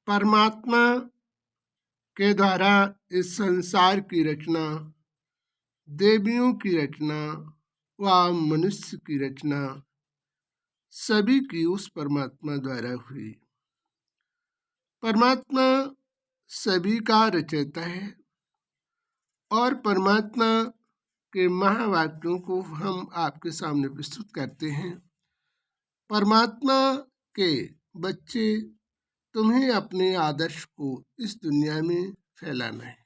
परमात्मा के द्वारा इस संसार की रचना, देवियों की रचना व मनुष्य की रचना सभी की उस परमात्मा द्वारा हुई। परमात्मा सभी का रचयिता है और परमात्मा के महावाक्यों को हम आपके सामने प्रस्तुत करते हैं। परमात्मा के बच्चे, तुम्हें अपने आदर्श को इस दुनिया में फैलाना है,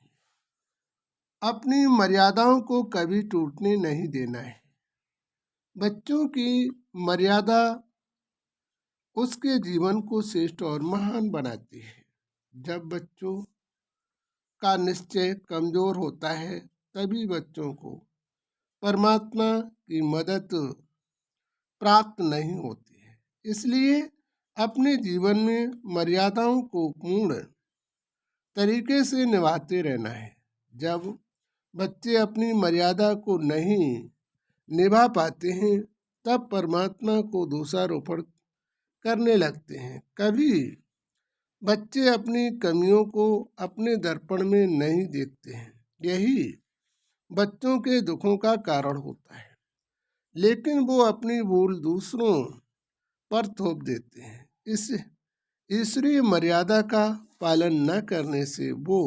अपनी मर्यादाओं को कभी टूटने नहीं देना है। बच्चों की मर्यादा उसके जीवन को श्रेष्ठ और महान बनाती है। जब बच्चों का निश्चय कमजोर होता है तभी बच्चों को परमात्मा की मदद प्राप्त नहीं होती है। इसलिए अपने जीवन में मर्यादाओं को पूर्ण तरीके से निभाते रहना है। जब बच्चे अपनी मर्यादा को नहीं निभा पाते हैं तब परमात्मा को दोषारोपण करने लगते हैं। कभी बच्चे अपनी कमियों को अपने दर्पण में नहीं देखते हैं, यही बच्चों के दुखों का कारण होता है। लेकिन वो अपनी भूल दूसरों पर थोप देते हैं। इस ईश्वरीय मर्यादा का पालन न करने से वो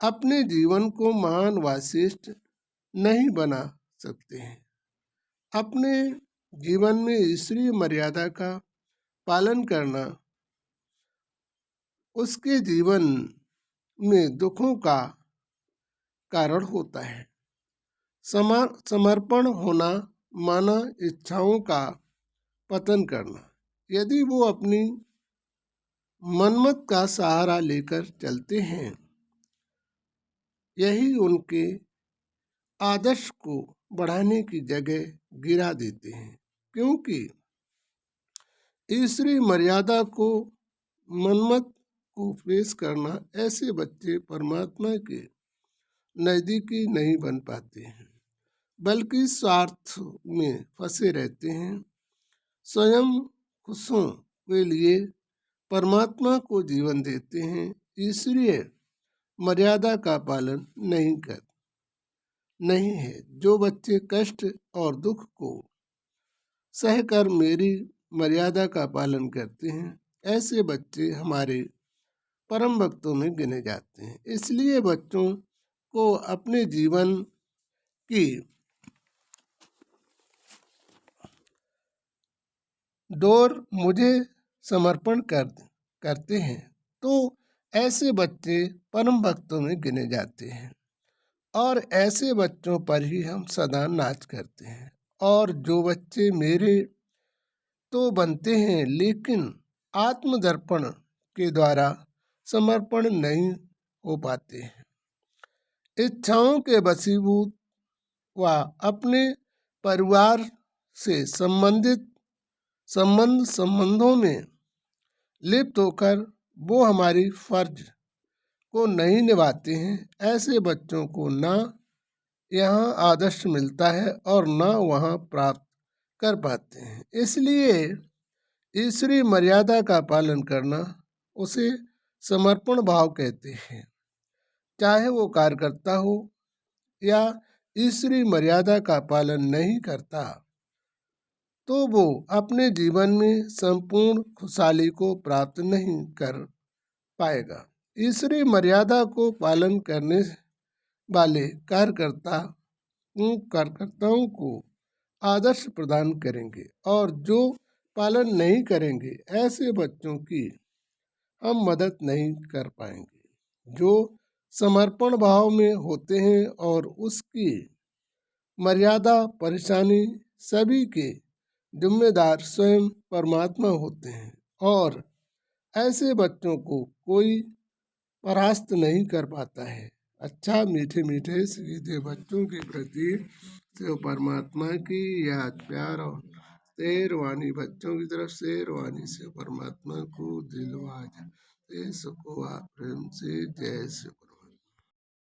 अपने जीवन को महान व श्रेष्ठ नहीं बना सकते हैं। अपने जीवन में ईश्वरीय मर्यादा का पालन करना उसके जीवन में दुखों का कारण होता है। समर्पण होना माना इच्छाओं का पतन करना। यदि वो अपनी मनमत का सहारा लेकर चलते हैं, यही उनके आदर्श को बढ़ाने की जगह गिरा देते हैं। क्योंकि ईश्वरीय मर्यादा को मनमत को पेश करना ऐसे बच्चे परमात्मा के नजदीकी नहीं बन पाते हैं, बल्कि स्वार्थ में फंसे रहते हैं। स्वयं खुशों के लिए परमात्मा को जीवन देते हैं, ईश्वरीय मर्यादा का पालन नहीं है। जो बच्चे कष्ट और दुख को सहकर मेरी मर्यादा का पालन करते हैं, ऐसे बच्चे हमारे परम भक्तों में गिने जाते हैं। इसलिए बच्चों को अपने जीवन की डोर मुझे समर्पण करते हैं तो ऐसे बच्चे परम भक्तों में गिने जाते हैं और ऐसे बच्चों पर ही हम सदा नाच करते हैं। और जो बच्चे मेरे तो बनते हैं लेकिन आत्मदर्पण के द्वारा समर्पण नहीं हो पाते हैं, इच्छाओं के वशीभूत व अपने परिवार से संबंधों में लिप्त होकर वो हमारी फर्ज को नहीं निभाते हैं। ऐसे बच्चों को ना यहाँ आदर्श मिलता है और ना वहाँ प्राप्त कर पाते हैं। इसलिए ईश्वरीय मर्यादा का पालन करना उसे समर्पण भाव कहते हैं। चाहे वो कार्यकर्ता हो या ईश्वरीय मर्यादा का पालन नहीं करता तो वो अपने जीवन में संपूर्ण खुशहाली को प्राप्त नहीं कर पाएगा। ईश्वरीय मर्यादा को पालन करने वाले कार्यकर्ताओं को आदर्श प्रदान करेंगे और जो पालन नहीं करेंगे ऐसे बच्चों की हम मदद नहीं कर पाएंगे। जो समर्पण भाव में होते हैं और उसकी मर्यादा परेशानी सभी के जिम्मेदार स्वयं परमात्मा होते हैं और ऐसे बच्चों को कोई परास्त नहीं कर पाता है। अच्छा, मीठे मीठे सीधे बच्चों के प्रति शिव परमात्मा की याद, प्यार और शेरवानी बच्चों की तरफ शेरवानी शिव परमात्मा को दिलवाजा सको प्रेम से। जय शिव।